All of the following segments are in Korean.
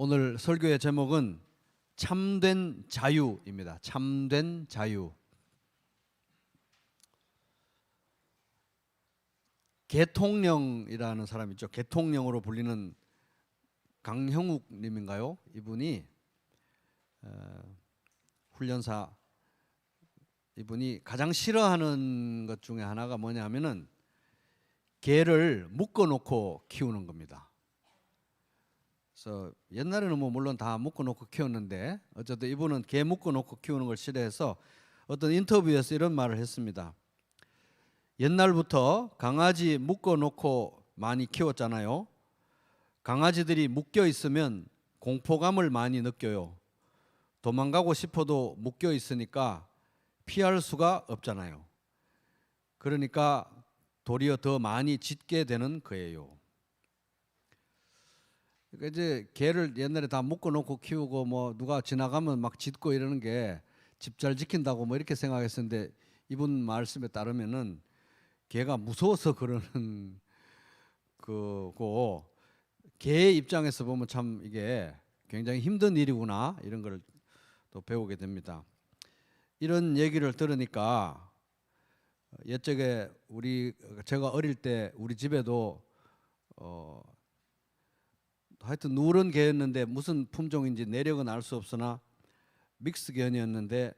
오늘 설교의 제목은 참된 자유입니다. 참된 자유. 개통령이라는 사람 있죠. 개통령으로 불리는 강형욱 님인가요? 이분이 훈련사, 이분이 가장 싫어하는 것 중에 하나가 뭐냐면은 개를 묶어놓고 키우는 겁니다. 그래서 옛날에는 물론 다 묶어놓고 키웠는데 어쨌든 이분은 개 묶어놓고 키우는 걸 싫어해서 어떤 인터뷰에서 이런 말을 했습니다. 옛날부터 강아지 묶어놓고 많이 키웠잖아요. 강아지들이 묶여 있으면 공포감을 많이 느껴요. 도망가고 싶어도 묶여 있으니까 피할 수가 없잖아요. 그러니까 도리어 더 많이 짖게 되는 거예요. 그러니까 이제 개를 옛날에 다 묶어놓고 키우고 누가 지나가면 막 짖고 이러는 게 집 잘 지킨다고 이렇게 생각했었는데 이분 말씀에 따르면은 개가 무서워서 그러는 거고, 개의 입장에서 보면 참 이게 굉장히 힘든 일이구나 이런 걸 또 배우게 됩니다. 이런 얘기를 들으니까 옛적에 제가 어릴 때 우리 집에도 하여튼 누런 개였는데 무슨 품종인지 내력은 알 수 없으나 믹스견이었는데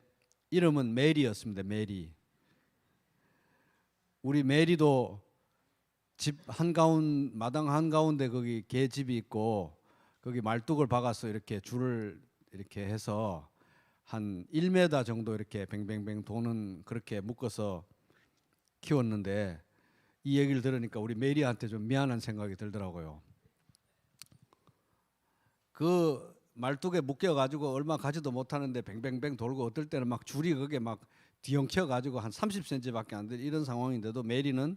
이름은 메리였습니다. 메리. 우리 메리도 집 마당 한가운데 거기 개 집이 있고 거기 말뚝을 박아서 이렇게 줄을 이렇게 해서 한 1m 정도 이렇게 뱅뱅뱅 도는 그렇게 묶어서 키웠는데 이 얘기를 들으니까 우리 메리한테 좀 미안한 생각이 들더라고요. 그 말뚝에 묶여가지고 얼마 가지도 못하는데 뱅뱅뱅 돌고 어떨 때는 막 줄이 그게 막 뒤엉켜가지고 한 30cm밖에 안 돼 이런 상황인데도 메리는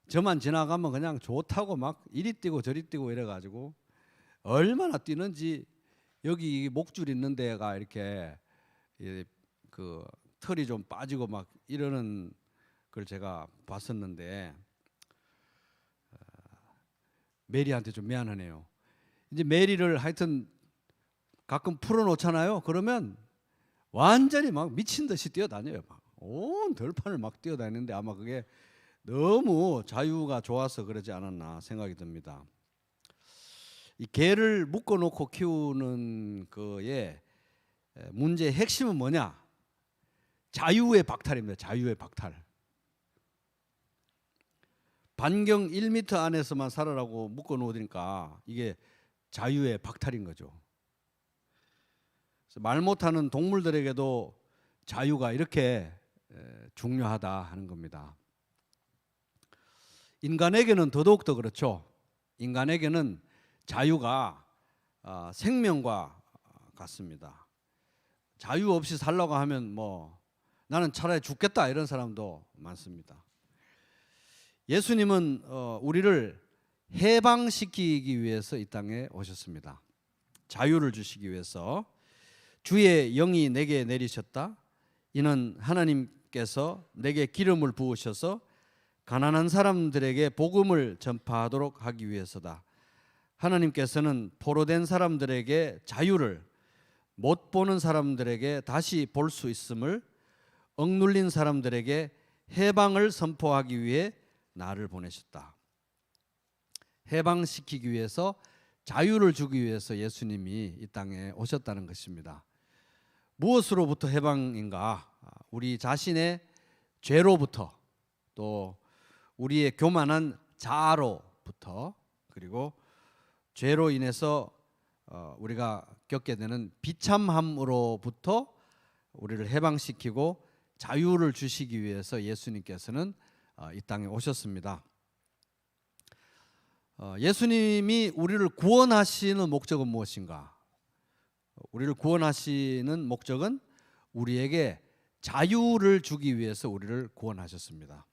저만 지나가면 그냥 좋다고 막 이리 뛰고 저리 뛰고 이래가지고 얼마나 뛰는지 여기 목줄 있는 데가 이렇게 그 털이 좀 빠지고 막 이러는 걸 제가 봤었는데 메리한테 좀 미안하네요. 이제 메리를 하여튼 가끔 풀어놓잖아요. 그러면 완전히 막 미친 듯이 뛰어다녀요. 막 온 들판을 막 뛰어다니는데 아마 그게 너무 자유가 좋아서 그러지 않았나 생각이 듭니다. 이 개를 묶어놓고 키우는 거에 문제의 핵심은 뭐냐? 자유의 박탈입니다. 자유의 박탈. 반경 1m 안에서만 살아라고 묶어놓으니까 이게 자유의 박탈인 거죠. 말 못하는 동물들에게도 자유가 이렇게 중요하다 하는 겁니다. 인간에게는 더더욱더 그렇죠. 인간에게는 자유가 생명과 같습니다. 자유 없이 살려고 하면 나는 차라리 죽겠다 이런 사람도 많습니다. 예수님은 우리를 해방시키기 위해서 이 땅에 오셨습니다. 자유를 주시기 위해서. 주의 영이 내게 내리셨다. 이는 하나님께서 내게 기름을 부으셔서 가난한 사람들에게 복음을 전파하도록 하기 위해서다. 하나님께서는 포로된 사람들에게 자유를, 못 보는 사람들에게 다시 볼 수 있음을, 억눌린 사람들에게 해방을 선포하기 위해 나를 보내셨다. 해방시키기 위해서, 자유를 주기 위해서 예수님이 이 땅에 오셨다는 것입니다. 무엇으로부터 해방인가? 우리 자신의 죄로부터, 또 우리의 교만한 자아로부터, 그리고 죄로 인해서 우리가 겪게 되는 비참함으로부터 우리를 해방시키고 자유를 주시기 위해서 예수님께서는 이 땅에 오셨습니다. 예수님이 우리를 구원하시는 목적은 무엇인가? 우리를 구원하시는 목적은 우리에게 자유를 주기 위해서 우리를 구원하셨습니다.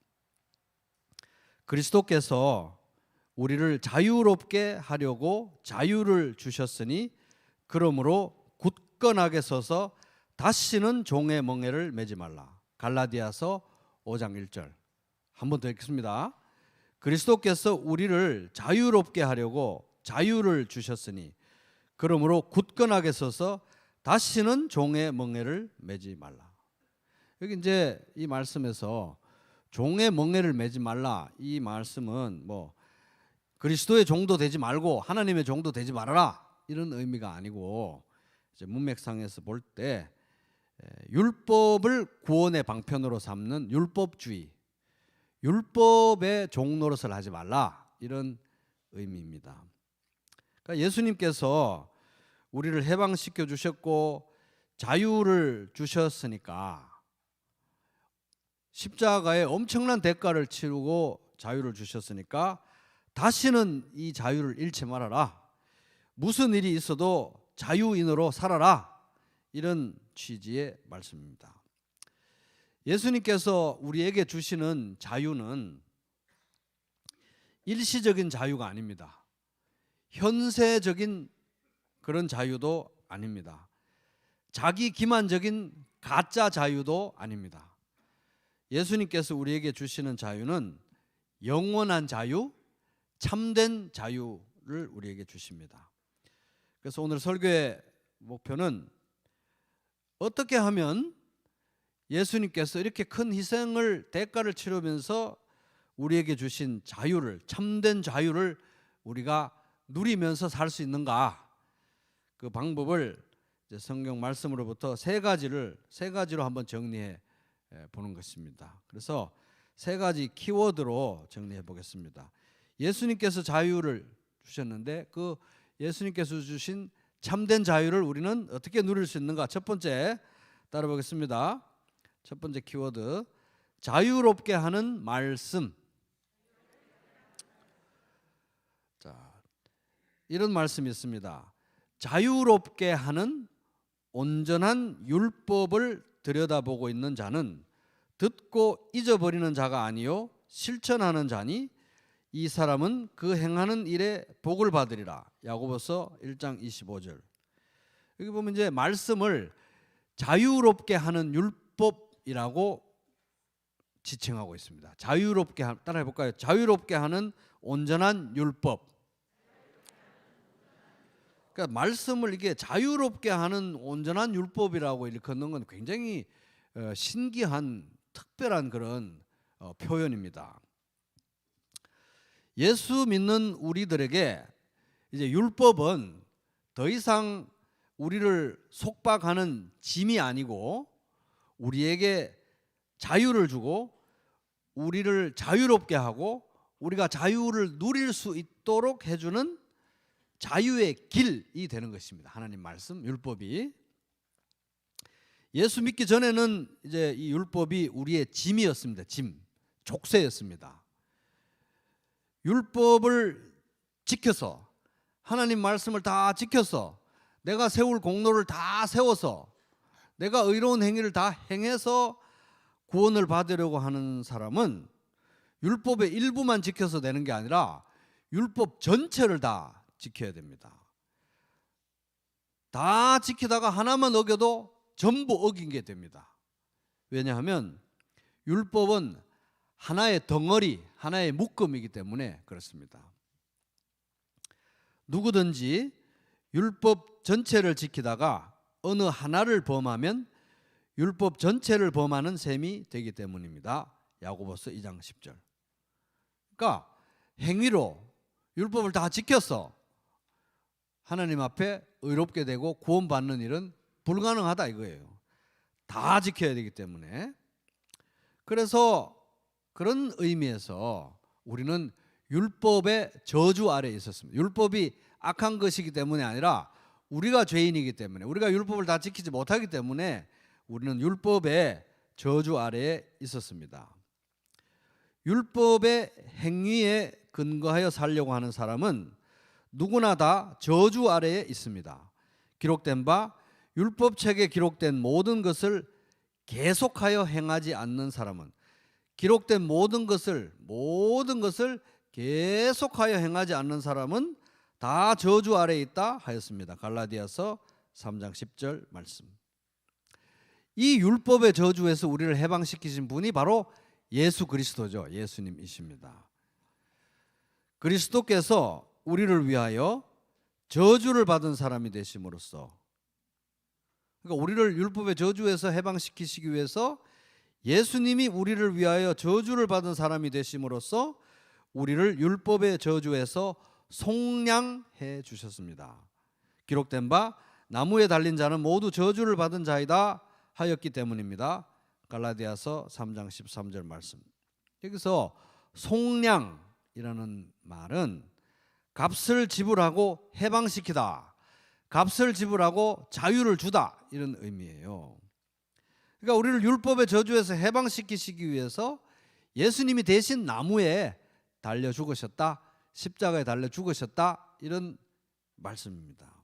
그리스도께서 우리를 자유롭게 하려고 자유를 주셨으니 그러므로 굳건하게 서서 다시는 종의 멍에를 매지 말라. 갈라디아서 5장 1절. 한 번 더 읽겠습니다. 그리스도께서 우리를 자유롭게 하려고 자유를 주셨으니 그러므로 굳건하게 서서 다시는 종의 멍에를 매지 말라. 여기 이제 이 말씀에서 종의 멍에를 매지 말라, 이 말씀은 뭐 그리스도의 종도 되지 말고 하나님의 종도 되지 말아라 이런 의미가 아니고, 이제 문맥상에서 볼 때 율법을 구원의 방편으로 삼는 율법주의, 율법의 종 노릇을 하지 말라 이런 의미입니다. 그러니까 예수님께서 우리를 해방시켜 주셨고 자유를 주셨으니까, 십자가에 엄청난 대가를 치르고 자유를 주셨으니까 다시는 이 자유를 잃지 말아라. 무슨 일이 있어도 자유인으로 살아라. 이런 취지의 말씀입니다. 예수님께서 우리에게 주시는 자유는 일시적인 자유가 아닙니다. 현세적인 그런 자유도 아닙니다. 자기 기만적인 가짜 자유도 아닙니다. 예수님께서 우리에게 주시는 자유는 영원한 자유, 참된 자유를 우리에게 주십니다. 그래서 오늘 설교의 목표는 어떻게 하면 예수님께서 이렇게 큰 희생을, 대가를 치르면서 우리에게 주신 자유를, 참된 자유를 우리가 누리면서 살 수 있는가, 그 방법을 이제 성경 말씀으로부터 세 가지로 한번 정리해 보는 것입니다. 그래서 세 가지 키워드로 정리해 보겠습니다. 예수님께서 자유를 주셨는데 그 예수님께서 주신 참된 자유를 우리는 어떻게 누릴 수 있는가? 첫 번째 따라 보겠습니다. 첫 번째 키워드, 자유롭게 하는 말씀. 자, 이런 말씀이 있습니다. 자유롭게 하는 온전한 율법을 들여다보고 있는 자는 듣고 잊어버리는 자가 아니요 실천하는 자니 이 사람은 그 행하는 일에 복을 받으리라. 야고보서 1장 25절. 여기 보면 이제 말씀을 자유롭게 하는 율법이라고 지칭하고 있습니다. 자유롭게 따라해 볼까요? 자유롭게 하는 온전한 율법. 그러니까 말씀을 이게 자유롭게 하는 온전한 율법이라고 일컫는 건 굉장히 신기한 특별한 그런 표현입니다. 예수 믿는 우리들에게 이제 율법은 더 이상 우리를 속박하는 짐이 아니고 우리에게 자유를 주고 우리를 자유롭게 하고 우리가 자유를 누릴 수 있도록 해주는 자유의 길이 되는 것입니다. 하나님 말씀, 율법이. 예수 믿기 전에는 이제 이 율법이 우리의 짐이었습니다. 짐, 족쇄였습니다. 율법을 지켜서, 하나님 말씀을 다 지켜서, 내가 세울 공로를 다 세워서, 내가 의로운 행위를 다 행해서 구원을 받으려고 하는 사람은 율법의 일부만 지켜서 되는 게 아니라 율법 전체를 다 지켜야 됩니다. 다 지키다가 하나만 어겨도 전부 어긴 게 됩니다. 왜냐하면 율법은 하나의 덩어리, 하나의 묶음이기 때문에 그렇습니다. 누구든지 율법 전체를 지키다가 어느 하나를 범하면 율법 전체를 범하는 셈이 되기 때문입니다. 야고보서 2장 10절. 그러니까 행위로 율법을 다 지켜서 하나님 앞에 의롭게 되고 구원받는 일은 불가능하다 이거예요. 다 지켜야 되기 때문에. 그래서 그런 의미에서 우리는 율법의 저주 아래에 있었습니다. 율법이 악한 것이기 때문이 아니라 우리가 죄인이기 때문에, 우리가 율법을 다 지키지 못하기 때문에 우리는 율법의 저주 아래에 있었습니다. 율법의 행위에 근거하여 살려고 하는 사람은 누구나 다 저주 아래에 있습니다. 기록된 바 율법책에 기록된 모든 것을 계속하여 행하지 않는 사람은, 기록된 모든 것을 계속하여 행하지 않는 사람은 다 저주 아래에 있다 하였습니다. 갈라디아서 3장 10절 말씀. 이 율법의 저주에서 우리를 해방시키신 분이 바로 예수 그리스도죠. 예수님이십니다. 그리스도께서 우리를 위하여 저주를 받은 사람이 되심으로써, 그러니까 우리를 율법의 저주에서 해방시키시기 위해서 예수님이 우리를 위하여 저주를 받은 사람이 되심으로써 우리를 율법의 저주에서 속량해 주셨습니다. 기록된 바 나무에 달린 자는 모두 저주를 받은 자이다 하였기 때문입니다. 갈라디아서 3장 13절 말씀. 여기서 속량이라는 말은 값을 지불하고 해방시키다, 값을 지불하고 자유를 주다, 이런 의미예요. 그러니까 우리를 율법의 저주에서 해방시키시기 위해서 예수님이 대신 나무에 달려 죽으셨다, 십자가에 달려 죽으셨다, 이런 말씀입니다.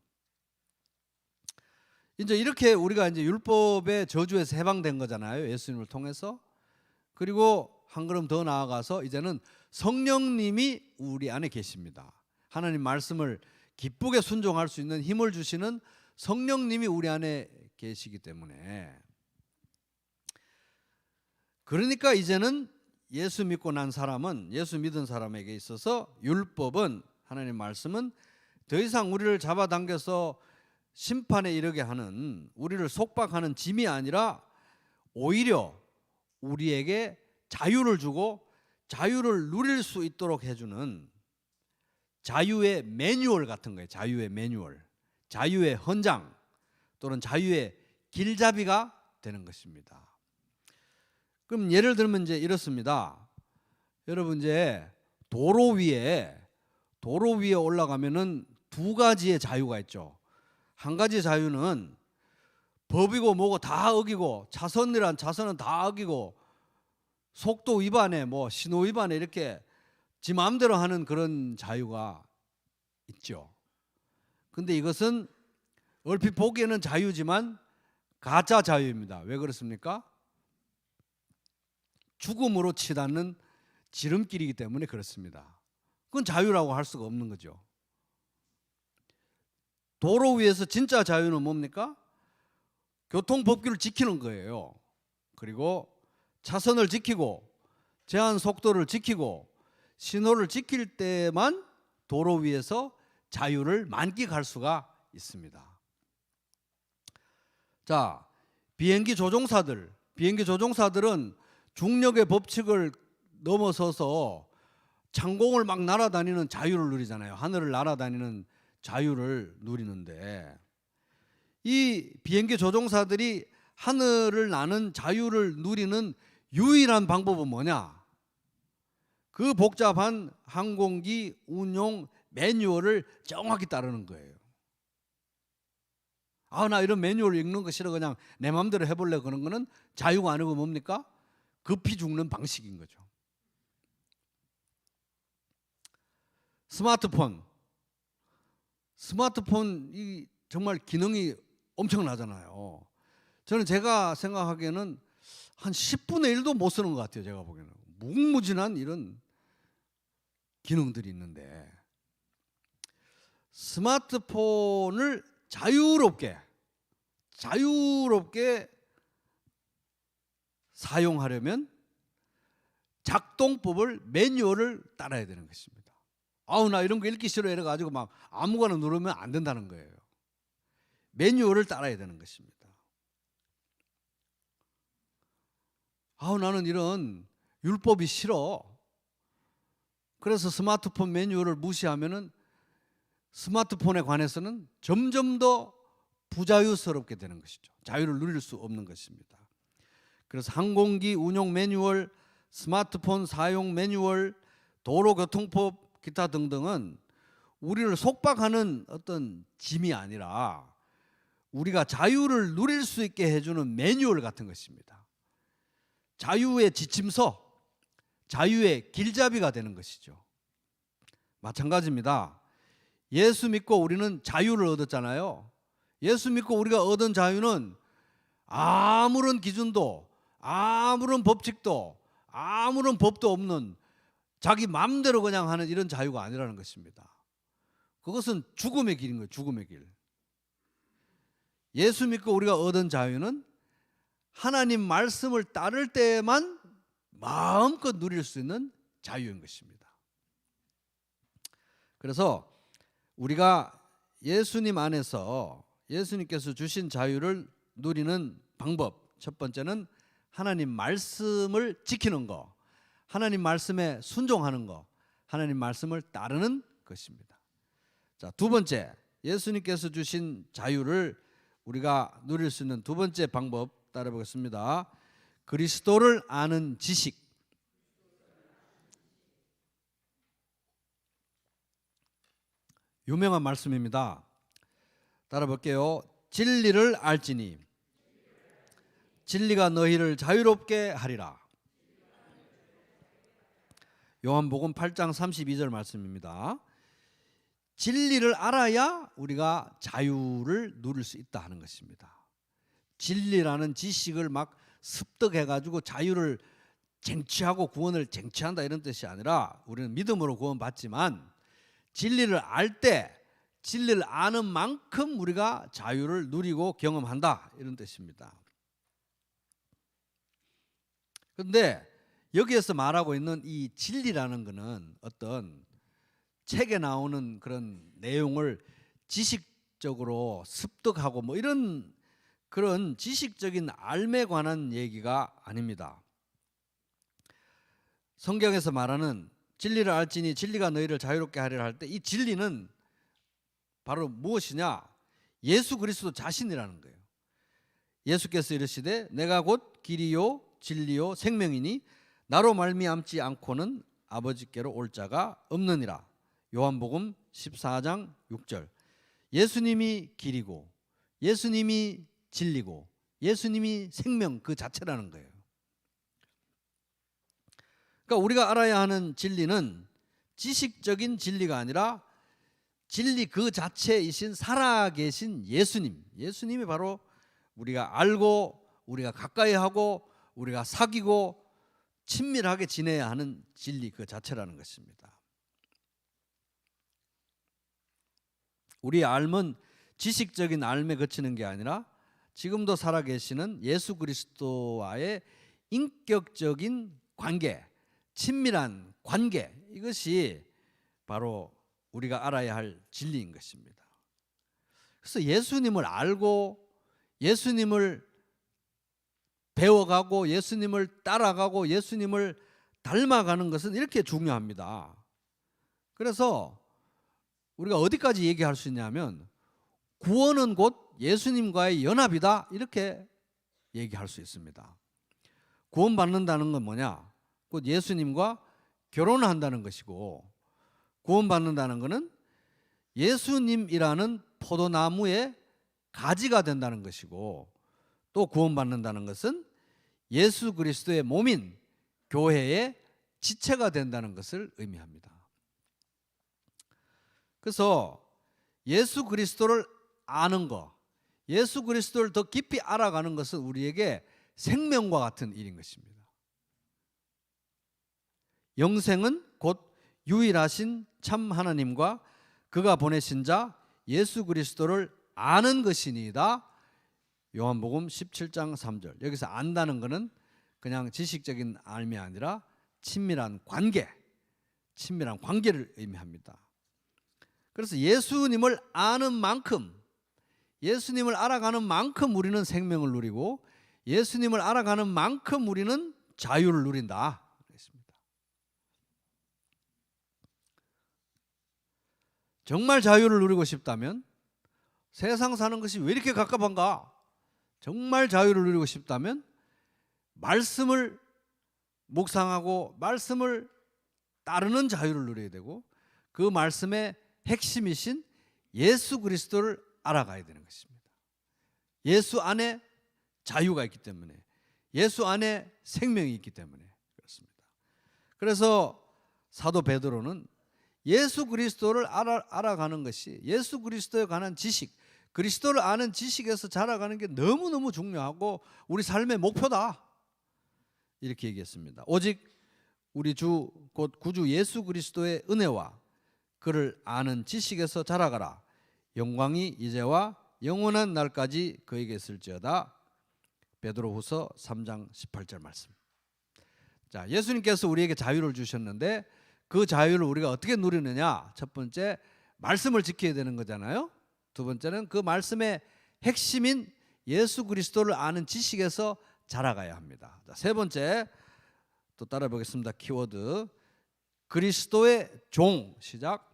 이제 이렇게 우리가 이제 율법의 저주에서 해방된 거잖아요, 예수님을 통해서. 그리고 한 걸음 더 나아가서 이제는 성령님이 우리 안에 계십니다. 하나님 말씀을 기쁘게 순종할 수 있는 힘을 주시는 성령님이 우리 안에 계시기 때문에, 그러니까 이제는 예수 믿고 난 사람은, 예수 믿은 사람에게 있어서 율법은, 하나님 말씀은 더 이상 우리를 잡아당겨서 심판에 이르게 하는, 우리를 속박하는 짐이 아니라 오히려 우리에게 자유를 주고 자유를 누릴 수 있도록 해주는 자유의 매뉴얼 같은 거예요. 자유의 매뉴얼, 자유의 헌장 또는 자유의 길잡이가 되는 것입니다. 그럼 예를 들면 이제 이렇습니다. 여러분, 이제 도로 위에 올라가면은 두 가지의 자유가 있죠. 한 가지 자유는 법이고 뭐고 다 어기고, 차선이란 차선은 다 어기고, 속도 위반에 뭐 신호 위반에 이렇게 지 마음대로 하는 그런 자유가 있죠. 근데 이것은 얼핏 보기에는 자유지만 가짜 자유입니다. 왜 그렇습니까? 죽음으로 치닫는 지름길이기 때문에 그렇습니다. 그건 자유라고 할 수가 없는 거죠. 도로 위에서 진짜 자유는 뭡니까? 교통법규를 지키는 거예요. 그리고 차선을 지키고 제한 속도를 지키고 신호를 지킬 때만 도로 위에서 자유를 만끽할 수가 있습니다. 자, 비행기 조종사들은 중력의 법칙을 넘어서서 창공을 막 날아다니는 자유를 누리잖아요. 하늘을 날아다니는 자유를 누리는데, 이 비행기 조종사들이 하늘을 나는 자유를 누리는 유일한 방법은 뭐냐? 그 복잡한 항공기 운용 매뉴얼을 정확히 따르는 거예요. 나 이런 매뉴얼 읽는 거 싫어, 그냥 내 마음대로 해볼래, 그런 거는 자유가 아니고 뭡니까? 급히 죽는 방식인 거죠. 스마트폰이 정말 기능이 엄청나잖아요. 저는 제가 생각하기에는 한 10분의 1도 못 쓰는 것 같아요. 제가 보기에는 무궁무진한 이런 기능들이 있는데, 스마트폰을 자유롭게 사용하려면 작동법을, 매뉴얼을 따라야 되는 것입니다. 나 이런 거 읽기 싫어 이래가지고 막 아무거나 누르면 안 된다는 거예요. 매뉴얼을 따라야 되는 것입니다. 나는 이런 율법이 싫어. 그래서 스마트폰 매뉴얼을 무시하면은 스마트폰에 관해서는 점점 더 부자유스럽게 되는 것이죠. 자유를 누릴 수 없는 것입니다. 그래서 항공기 운용 매뉴얼, 스마트폰 사용 매뉴얼, 도로교통법 기타 등등은 우리를 속박하는 어떤 짐이 아니라 우리가 자유를 누릴 수 있게 해주는 매뉴얼 같은 것입니다. 자유의 지침서, 자유의 길잡이가 되는 것이죠. 마찬가지입니다. 예수 믿고 우리는 자유를 얻었잖아요. 예수 믿고 우리가 얻은 자유는 아무런 기준도, 아무런 법칙도, 아무런 법도 없는 자기 마음대로 그냥 하는 이런 자유가 아니라는 것입니다. 그것은 죽음의 길인 거예요. 죽음의 길. 예수 믿고 우리가 얻은 자유는 하나님 말씀을 따를 때만 마음껏 누릴 수 있는 자유인 것입니다. 그래서 우리가 예수님 안에서 예수님께서 주신 자유를 누리는 방법, 첫 번째는 하나님 말씀을 지키는 거, 하나님 말씀에 순종하는 거, 하나님 말씀을 따르는 것입니다. 자, 두 번째, 예수님께서 주신 자유를 우리가 누릴 수 있는 두 번째 방법 따라 보겠습니다. 그리스도를 아는 지식. 유명한 말씀입니다. 따라 볼게요. 진리를 알지니 진리가 너희를 자유롭게 하리라. 요한복음 8장 32절 말씀입니다. 진리를 알아야 우리가 자유를 누릴 수 있다 하는 것입니다. 진리라는 지식을 막 습득해가지고 자유를 쟁취하고 구원을 쟁취한다 이런 뜻이 아니라 우리는 믿음으로 구원받지만 진리를 알 때 진리를 아는 만큼 우리가 자유를 누리고 경험한다 이런 뜻입니다. 그런데 여기에서 말하고 있는 이 진리라는 것은 어떤 책에 나오는 그런 내용을 지식적으로 습득하고 뭐 이런 그런 지식적인 알에 관한 얘기가 아닙니다. 성경에서 말하는 진리를 알지니 진리가 너희를 자유롭게 하리라 할 때 이 진리는 바로 무엇이냐? 예수 그리스도 자신이라는 거예요. 예수께서 이르시되 내가 곧 길이요 진리요 생명이니 나로 말미암지 않고는 아버지께로 올 자가 없느니라. 요한복음 14장 6절. 예수님이 길이고 예수님이 진리고 예수님이 생명 그 자체라는 거예요. 그러니까 우리가 알아야 하는 진리는 지식적인 진리가 아니라 진리 그 자체이신 살아계신 예수님, 예수님이 바로 우리가 알고 우리가 가까이 하고 우리가 사귀고 친밀하게 지내야 하는 진리 그 자체라는 것입니다. 우리의 알은 지식적인 알에 그치는 게 아니라 지금도 살아계시는 예수 그리스도와의 인격적인 관계, 친밀한 관계, 이것이 바로 우리가 알아야 할 진리인 것입니다. 그래서 예수님을 알고 예수님을 배워가고 예수님을 따라가고 예수님을 닮아가는 것은 이렇게 중요합니다. 그래서 우리가 어디까지 얘기할 수 있냐면 구원은 곧 예수님과의 연합이다 이렇게 얘기할 수 있습니다. 구원받는다는 건 뭐냐? 곧 예수님과 결혼한다는 것이고 구원받는다는 것은 예수님이라는 포도나무의 가지가 된다는 것이고 또 구원받는다는 것은 예수 그리스도의 몸인 교회의 지체가 된다는 것을 의미합니다. 그래서 예수 그리스도를 아는 것, 예수 그리스도를 더 깊이 알아가는 것은 우리에게 생명과 같은 일인 것입니다. 영생은 곧 유일하신 참 하나님과 그가 보내신 자 예수 그리스도를 아는 것이니이다. 요한복음 17장 3절. 여기서 안다는 것은 그냥 지식적인 알미 아니라 친밀한 관계, 친밀한 관계를 의미합니다. 그래서 예수님을 아는 만큼, 예수님을 알아가는 만큼 우리는 생명을 누리고 예수님을 알아가는 만큼 우리는 자유를 누린다. 정말 자유를 누리고 싶다면 세상 사는 것이 왜 이렇게 갑갑한가? 정말 자유를 누리고 싶다면 말씀을 묵상하고 말씀을 따르는 자유를 누려야 되고 그 말씀의 핵심이신 예수 그리스도를 알아가야 되는 것입니다. 예수 안에 자유가 있기 때문에 예수 안에 생명이 있기 때문에 그렇습니다. 그래서 사도 베드로는 예수 그리스도를 알아가는 것이 예수 그리스도에 관한 지식, 그리스도를 아는 지식에서 자라가는 게 너무너무 중요하고 우리 삶의 목표다 이렇게 얘기했습니다. 오직 우리 주 곧 구주 예수 그리스도의 은혜와 그를 아는 지식에서 자라가라. 영광이 이제와 영원한 날까지 그에게 있을지어다. 베드로후서 3장 18절 말씀. 자, 예수님께서 우리에게 자유를 주셨는데 그 자유를 우리가 어떻게 누리느냐? 첫 번째 말씀을 지켜야 되는 거잖아요. 두 번째는 그 말씀의 핵심인 예수 그리스도를 아는 지식에서 자라가야 합니다. 자, 세 번째 또 따라 보겠습니다. 키워드 그리스도의 종. 시작.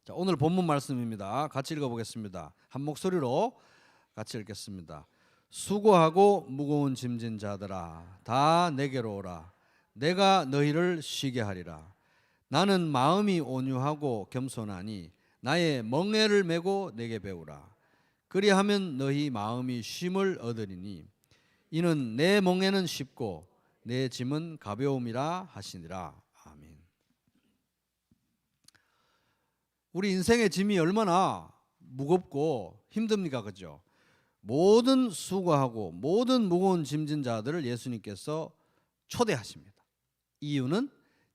자, 오늘 본문 말씀입니다. 같이 읽어보겠습니다. 한 목소리로 같이 읽겠습니다. 수고하고 무거운 짐진 자들아 다 내게로 오라. 내가 너희를 쉬게 하리라. 나는 마음이 온유하고 겸손하니 나의 멍에를 메고 내게 배우라. 그리하면 너희 마음이 쉼을 얻으리니 이는 내 멍에는 쉽고 내 짐은 가벼움이라 하시니라. 아멘. 우리 인생의 짐이 얼마나 무겁고 힘듭니까? 그죠? 모든 수고하고 모든 무거운 짐진 자들을 예수님께서 초대하십니다. 이유는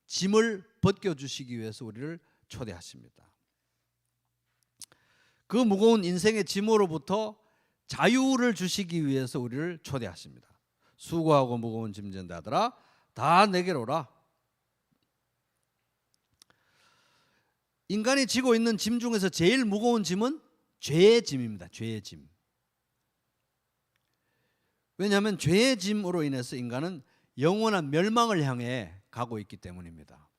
짐을 벗겨주시기 위해서 우리를 초대하십니다. 그 무거운 인생의 짐으로부터 자유를 주시기 위해서 우리를 초대하십니다. 수고하고 무거운 짐진 자들아 다 내게로 오라. 인간이 지고 있는 짐 중에서 제일 무거운 짐은 죄의 짐입니다. 죄의 짐. 왜냐하면 죄의 짐으로 인해서 인간은 영원한 멸망을 향해 가고 있기 때문입니다.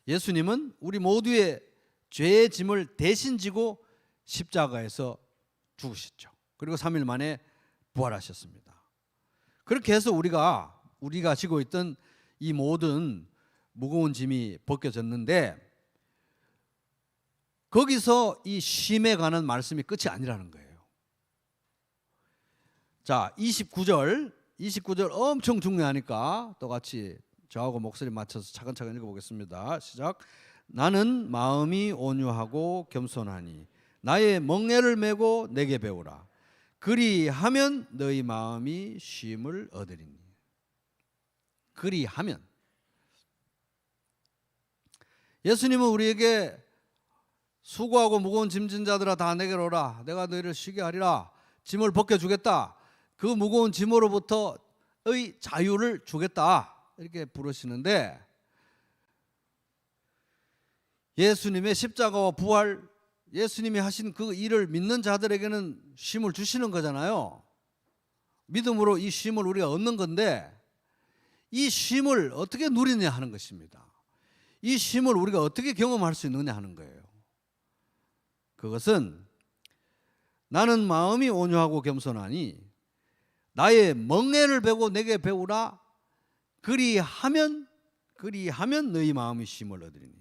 예수님은 우리 모두의 죄의 짐을 대신 지고 십자가에서 죽으셨죠. 그리고 3일 만에 부활하셨습니다. 그렇게 해서 우리가 지고 있던 이 모든 무거운 짐이 벗겨졌는데 거기서 이 쉼에 관한 말씀이 끝이 아니라는 거예요. 자, 29절 엄청 중요하니까 또 같이 저하고 목소리 맞춰서 차근차근 읽어보겠습니다. 시작. 나는 마음이 온유하고 겸손하니 나의 멍에를 메고 내게 배우라. 그리하면 너희 마음이 쉼을 얻으리니. 그리하면 예수님은 우리에게 수고하고 무거운 짐진 자들아 다 내게로 오라. 내가 너희를 쉬게 하리라. 짐을 벗겨주겠다. 그 무거운 짐으로부터의 자유를 주겠다. 이렇게 부르시는데 예수님의 십자가와 부활, 예수님이 하신 그 일을 믿는 자들에게는 쉼을 주시는 거잖아요. 믿음으로 이 쉼을 우리가 얻는 건데 이 쉼을 어떻게 누리느냐 하는 것입니다. 이 쉼을 우리가 어떻게 경험할 수 있느냐 하는 거예요. 그것은 나는 마음이 온유하고 겸손하니 나의 멍에를 베고 내게 배우라. 그리하면 너희 마음이 쉼을 얻으리니.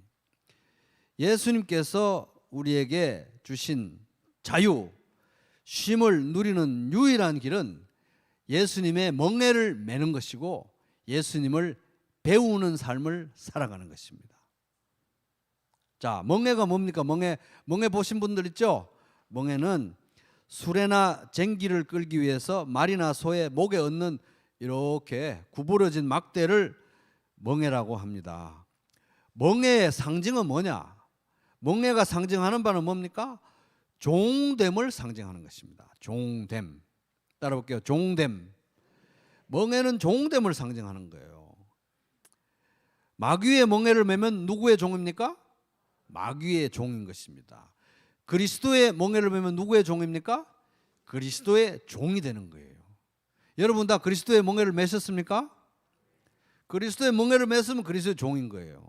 예수님께서 우리에게 주신 자유, 쉼을 누리는 유일한 길은 예수님의 멍에를 메는 것이고 예수님을 배우는 삶을 살아가는 것입니다. 자, 멍에가 뭡니까? 멍에 보신 분들 있죠? 멍에는 수레나 쟁기를 끌기 위해서 말이나 소의 목에 얹는 이렇게 구부러진 막대를 멍에라고 합니다. 멍에의 상징은 뭐냐? 멍에가 상징하는 바는 뭡니까? 종됨을 상징하는 것입니다. 종됨. 따라볼게요. 종됨. 멍에는 종됨을 상징하는 거예요. 마귀의 멍에를 매면 누구의 종입니까? 마귀의 종인 것입니다. 그리스도의 멍에를 매면 누구의 종입니까? 그리스도의 종이 되는 거예요. 여러분 다 그리스도의 멍에를 매셨습니까? 그리스도의 멍에를 맸으면 그리스도의 종인 거예요.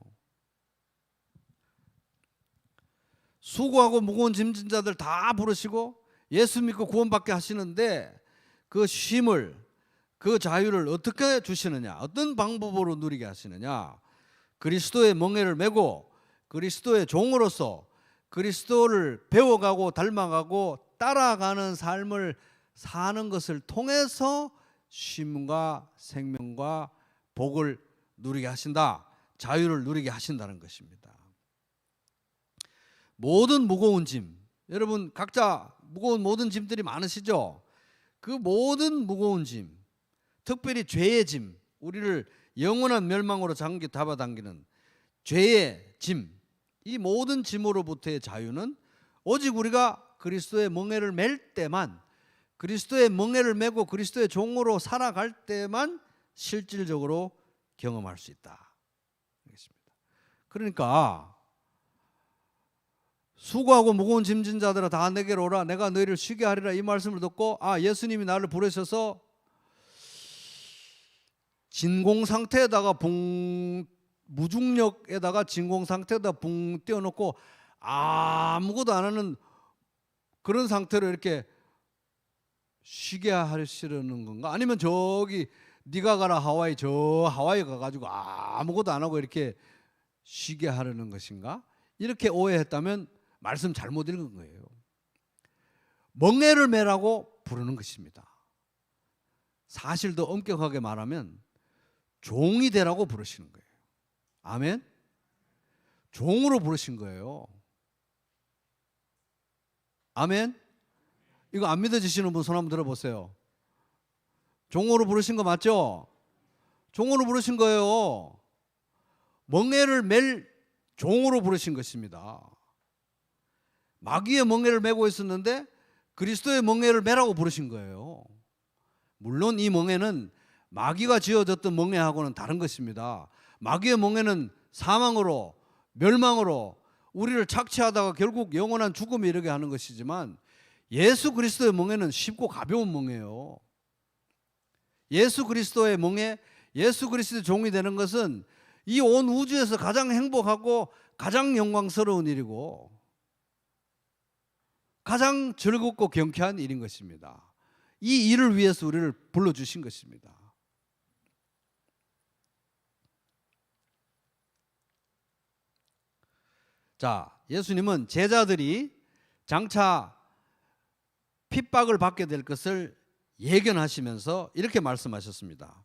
수고하고 무거운 짐진 자들 다 부르시고 예수 믿고 구원받게 하시는데 그 쉼을, 그 자유를 어떻게 주시느냐, 어떤 방법으로 누리게 하시느냐. 그리스도의 멍에를 메고 그리스도의 종으로서 그리스도를 배워가고 닮아가고 따라가는 삶을 사는 것을 통해서 쉼과 생명과 복을 누리게 하신다. 자유를 누리게 하신다는 것입니다. 모든 무거운 짐, 여러분 각자 무거운 모든 짐들이 많으시죠? 그 모든 무거운 짐, 특별히 죄의 짐, 우리를 영원한 멸망으로 잡아당기는 죄의 짐, 이 모든 짐으로부터의 자유는 오직 우리가 그리스도의 멍에를 맬 때만, 그리스도의 멍에를 메고 그리스도의 종으로 살아갈 때만 실질적으로 경험할 수 있다. 그러니까 수고하고 무거운 짐진 자들아 다 내게로 오라 내가 너희를 쉬게 하리라. 이 말씀을 듣고 예수님이 나를 부르셔서 진공 상태에다가 무중력에다가 진공 상태에다 붕 띄워놓고 아무것도 안 하는 그런 상태로 이렇게 쉬게 하시려는 건가? 아니면 저기 네가 가라 하와이, 저 하와이 가가지고 아무것도 안 하고 이렇게 쉬게 하려는 것인가? 이렇게 오해했다면 말씀 잘못 읽은 거예요. 멍에를 매라고 부르는 것입니다. 사실 더 엄격하게 말하면 종이 되라고 부르시는 거예요. 아멘? 종으로 부르신 거예요. 아멘? 이거 안 믿어지시는 분 손 한번 들어보세요. 종으로 부르신 거 맞죠? 종으로 부르신 거예요. 멍에를 맬 종으로 부르신 것입니다. 마귀의 멍에를 메고 있었는데 그리스도의 멍에를 매라고 부르신 거예요. 물론 이 멍에는 마귀가 지어졌던 멍에하고는 다른 것입니다. 마귀의 멍에는 사망으로, 멸망으로 우리를 착취하다가 결국 영원한 죽음에 이르게 하는 것이지만 예수 그리스도의 멍에는 쉽고 가벼운 멍에예요. 예수 그리스도의 멍에, 예수 그리스도의 종이 되는 것은 이 온 우주에서 가장 행복하고 가장 영광스러운 일이고 가장 즐겁고 경쾌한 일인 것입니다. 이 일을 위해서 우리를 불러주신 것입니다. 자, 예수님은 제자들이 장차 핍박을 받게 될 것을 예견하시면서 이렇게 말씀하셨습니다.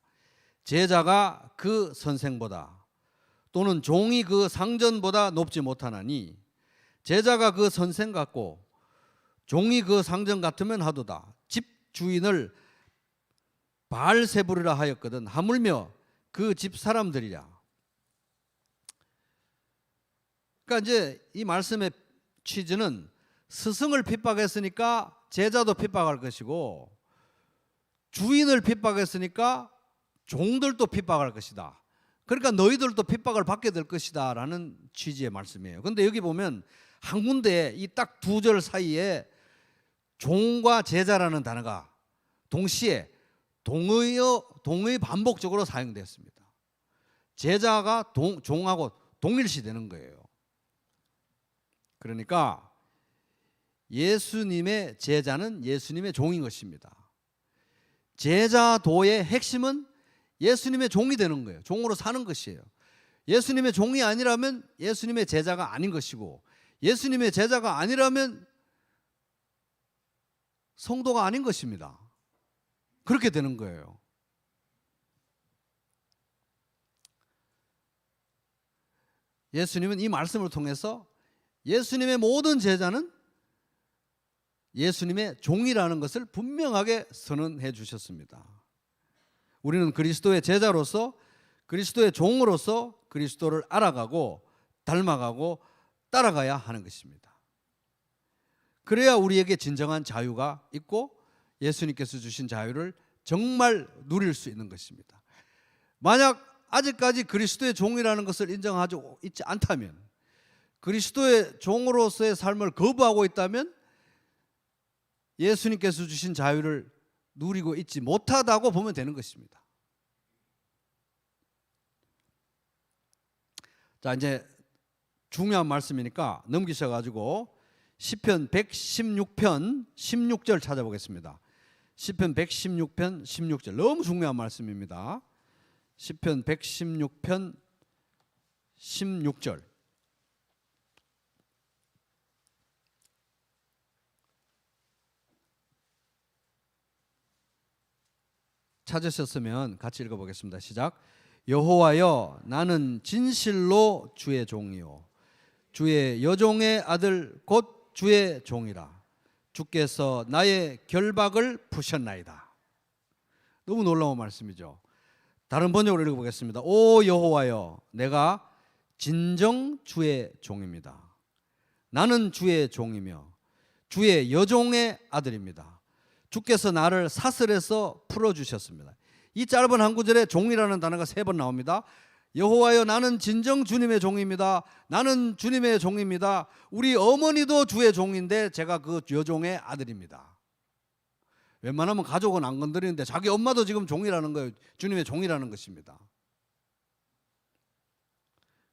제자가 그 선생보다 또는 종이 그 상전보다 높지 못하나니 제자가 그 선생 같고 종이 그 상전 같으면 하도다. 집 주인을 바알세불이라 하였거든 하물며 그 집 사람들이라. 그러니까 이제 이 말씀의 취지는 스승을 핍박했으니까 제자도 핍박할 것이고 주인을 핍박했으니까 종들도 핍박할 것이다. 그러니까 너희들도 핍박을 받게 될 것이다 라는 취지의 말씀이에요. 그런데 여기 보면 한 군데 이 딱 두 절 사이에 종과 제자라는 단어가 동시에 동의 반복적으로 사용되었습니다. 제자가 종하고 동일시 되는 거예요. 그러니까 예수님의 제자는 예수님의 종인 것입니다. 제자도의 핵심은 예수님의 종이 되는 거예요. 종으로 사는 것이에요. 예수님의 종이 아니라면 예수님의 제자가 아닌 것이고 예수님의 제자가 아니라면 성도가 아닌 것입니다. 그렇게 되는 거예요. 예수님은 이 말씀을 통해서 예수님의 모든 제자는 예수님의 종이라는 것을 분명하게 선언해 주셨습니다. 우리는 그리스도의 제자로서 그리스도의 종으로서 그리스도를 알아가고 닮아가고 따라가야 하는 것입니다. 그래야 우리에게 진정한 자유가 있고 예수님께서 주신 자유를 정말 누릴 수 있는 것입니다. 만약 아직까지 그리스도의 종이라는 것을 인정하지 있지 않다면, 그리스도의 종으로서의 삶을 거부하고 있다면 예수님께서 주신 자유를 누리고 있지 못하다고 보면 되는 것입니다. 자, 이제 중요한 말씀이니까 넘기셔가지고 시편 116편 16절 찾아보겠습니다. 시편 116편 16절 너무 중요한 말씀입니다. 시편 116편 16절 찾으셨으면 같이 읽어보겠습니다. 시작. 여호와여, 나는 진실로 주의 종이요 주의 여종의 아들 곧 주의 종이라. 주께서 나의 결박을 푸셨나이다. 너무 놀라운 말씀이죠. 다른 번역으로 읽어보겠습니다. 오 여호와여, 내가 진정 주의 종입니다. 나는 주의 종이며 주의 여종의 아들입니다. 주께서 나를 사슬에서 풀어주셨습니다. 이 짧은 한 구절에 종이라는 단어가 3번 나옵니다. 여호와여 나는 진정 주님의 종입니다. 나는 주님의 종입니다. 우리 어머니도 주의 종인데 제가 그 여종의 아들입니다. 웬만하면 가족은 안 건드리는데 자기 엄마도 지금 종이라는 거예요. 주님의 종이라는 것입니다.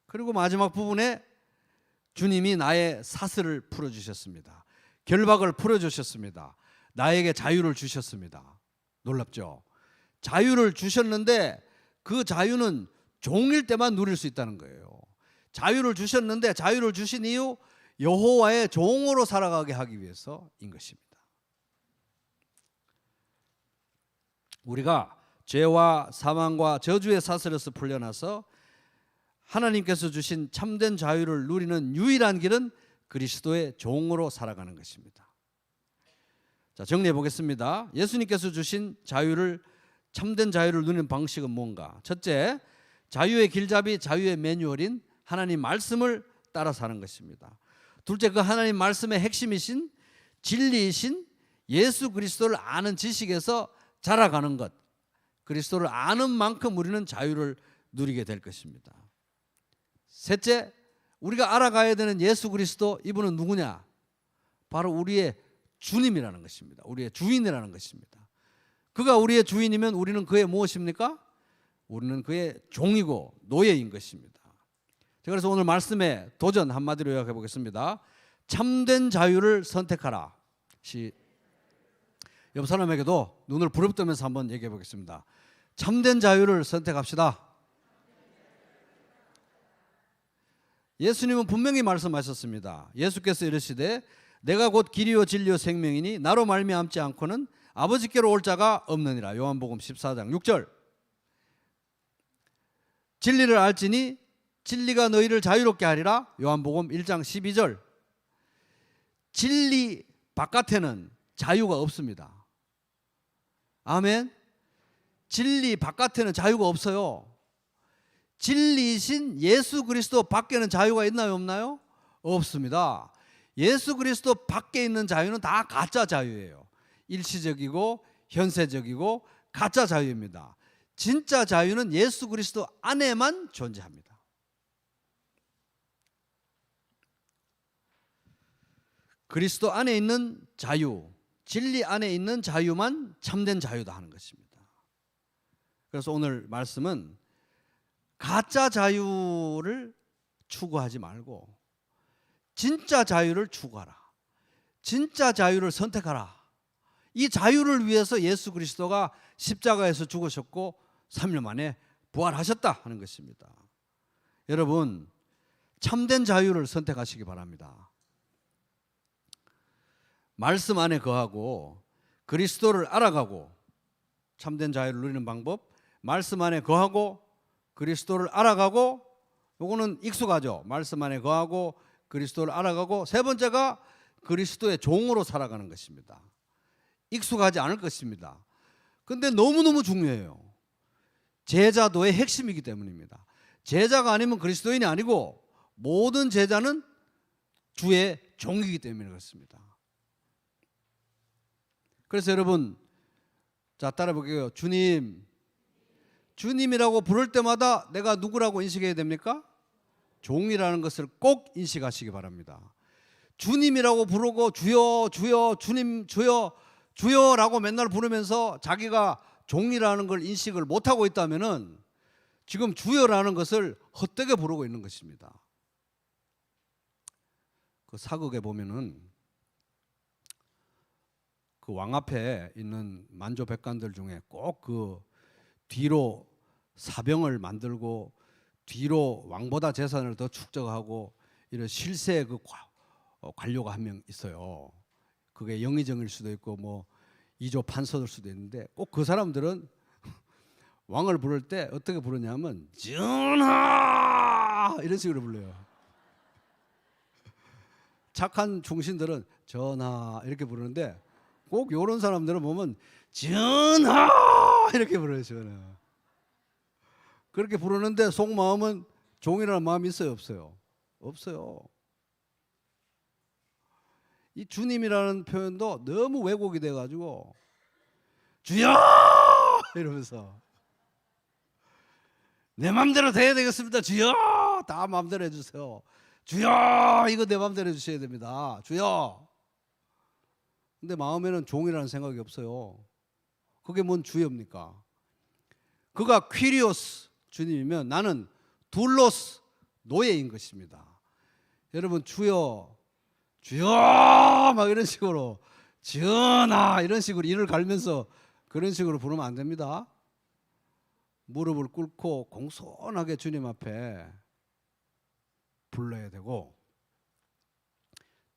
그리고 마지막 부분에 주님이 나의 사슬을 풀어주셨습니다. 결박을 풀어주셨습니다. 나에게 자유를 주셨습니다. 놀랍죠? 자유를 주셨는데 그 자유는 종일 때만 누릴 수 있다는 거예요. 자유를 주셨는데 자유를 주신 이유 여호와의 종으로 살아가게 하기 위해서인 것입니다. 우리가 죄와 사망과 저주의 사슬에서 풀려나서 하나님께서 주신 참된 자유를 누리는 유일한 길은 그리스도의 종으로 살아가는 것입니다. 자, 정리해 보겠습니다. 예수님께서 주신 자유를 참된 자유를 누리는 방식은 뭔가? 첫째, 자유의 길잡이, 자유의 매뉴얼인 하나님 말씀을 따라 사는 것입니다. 둘째, 그 하나님 말씀의 핵심이신 진리이신 예수 그리스도를 아는 지식에서 자라가는 것. 그리스도를 아는 만큼 우리는 자유를 누리게 될 것입니다. 셋째, 우리가 알아가야 되는 예수 그리스도, 이분은 누구냐? 바로 우리의 주님이라는 것입니다. 우리의 주인이라는 것입니다. 그가 우리의 주인이면 우리는 그의 무엇입니까? 우리는 그의 종이고 노예인 것입니다. 그래서 오늘 말씀의 도전 한마디로 요약해 보겠습니다. 참된 자유를 선택하라. 옆 사람에게도 눈을 부릅뜨면서 한번 얘기해 보겠습니다. 참된 자유를 선택합시다. 예수님은 분명히 말씀하셨습니다. 예수께서 이르시되 내가 곧 길이요 진리요 생명이니 나로 말미암지 않고는 아버지께로 올 자가 없느니라. 요한복음 14장 6절. 진리를 알지니 진리가 너희를 자유롭게 하리라. 요한복음 1장 12절. 진리 바깥에는 자유가 없습니다. 아멘. 진리 바깥에는 자유가 없어요. 진리이신 예수 그리스도 밖에는 자유가 있나요, 없나요? 없습니다. 예수 그리스도 밖에 있는 자유는 다 가짜 자유예요. 일시적이고 현세적이고 가짜 자유입니다. 진짜 자유는 예수 그리스도 안에만 존재합니다. 그리스도 안에 있는 자유, 진리 안에 있는 자유만 참된 자유다 하는 것입니다. 그래서 오늘 말씀은 가짜 자유를 추구하지 말고 진짜 자유를 추구하라. 진짜 자유를 선택하라. 이 자유를 위해서 예수 그리스도가 십자가에서 죽으셨고 3일 만에 부활하셨다 하는 것입니다. 여러분, 참된 자유를 선택하시기 바랍니다. 말씀 안에 거하고 그리스도를 알아가고 참된 자유를 누리는 방법, 말씀 안에 거하고 그리스도를 알아가고, 요거는 익숙하죠. 말씀 안에 거하고 그리스도를 알아가고, 세 번째가 그리스도의 종으로 살아가는 것입니다. 익숙하지 않을 것입니다. 그런데 너무너무 중요해요. 제자도의 핵심이기 때문입니다. 제자가 아니면 그리스도인이 아니고 모든 제자는 주의 종이기 때문에 그렇습니다. 그래서 여러분, 자, 따라 볼게요. 주님이라고 부를 때마다 내가 누구라고 인식해야 됩니까? 종이라는 것을 꼭 인식하시기 바랍니다. 주님이라고 부르고 주여 주여 주님 주여 주여라고 맨날 부르면서 자기가 종이라는 걸 인식을 못하고 있다면은 지금 주여라는 것을 헛되게 부르고 있는 것입니다. 그 사극에 보면은 그 왕 앞에 있는 만조백관들 중에 꼭 그 뒤로 사병을 만들고 뒤로 왕보다 재산을 더 축적하고 이런 실세 그 관료가 한 명 있어요. 그게 영의정일 수도 있고 뭐 이조 판서일 수도 있는데 꼭 그 사람들은 왕을 부를 때 어떻게 부르냐면 전하 이런 식으로 불러요. 착한 중신들은 전하 이렇게 부르는데 꼭 이런 사람들은 보면 전하 이렇게 불러요. 전하. 그렇게 부르는데 속마음은 종이라는 마음이 있어요, 없어요? 없어요. 이 주님이라는 표현도 너무 왜곡이 돼가지고 주여 이러면서 내 마음대로 돼야 되겠습니다. 주여, 다 마음대로 해주세요. 주여, 이거 내 마음대로 해주셔야 됩니다. 주여. 근데 마음에는 종이라는 생각이 없어요. 그게 뭔 주여입니까? 그가 퀴리오스 주님이면 나는 둘로스 노예인 것입니다. 여러분, 주여, 주여 막 이런 식으로, 전하 이런 식으로 이를 갈면서 그런 식으로 부르면 안 됩니다. 무릎을 꿇고 공손하게 주님 앞에 불러야 되고,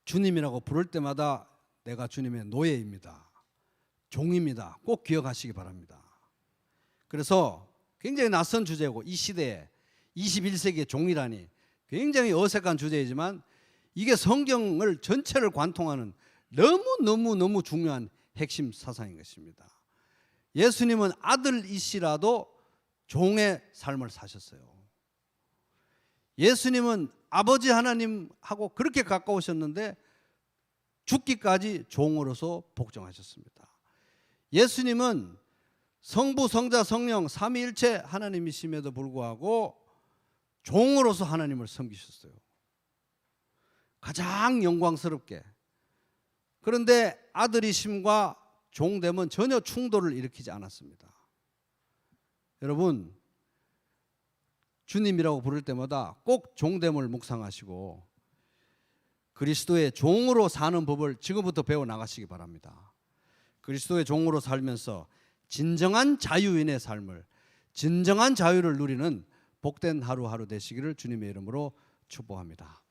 주님이라고 부를 때마다 내가 주님의 노예입니다. 종입니다. 꼭 기억하시기 바랍니다. 그래서 굉장히 낯선 주제고, 이 시대에 21세기의 종이라니 굉장히 어색한 주제이지만 이게 성경을 전체를 관통하는 너무 중요한 핵심 사상인 것입니다. 예수님은 아들이시라도 종의 삶을 사셨어요. 예수님은 아버지 하나님하고 그렇게 가까우셨는데 죽기까지 종으로서 복종하셨습니다. 예수님은 성부, 성자, 성령 삼위일체 하나님이심에도 불구하고 종으로서 하나님을 섬기셨어요. 가장 영광스럽게. 그런데 아들이심과 종됨은 전혀 충돌을 일으키지 않았습니다. 여러분, 주님이라고 부를 때마다 꼭 종됨을 묵상하시고 그리스도의 종으로 사는 법을 지금부터 배워 나가시기 바랍니다. 그리스도의 종으로 살면서 진정한 자유인의 삶을, 진정한 자유를 누리는 복된 하루하루 되시기를 주님의 이름으로 축복합니다.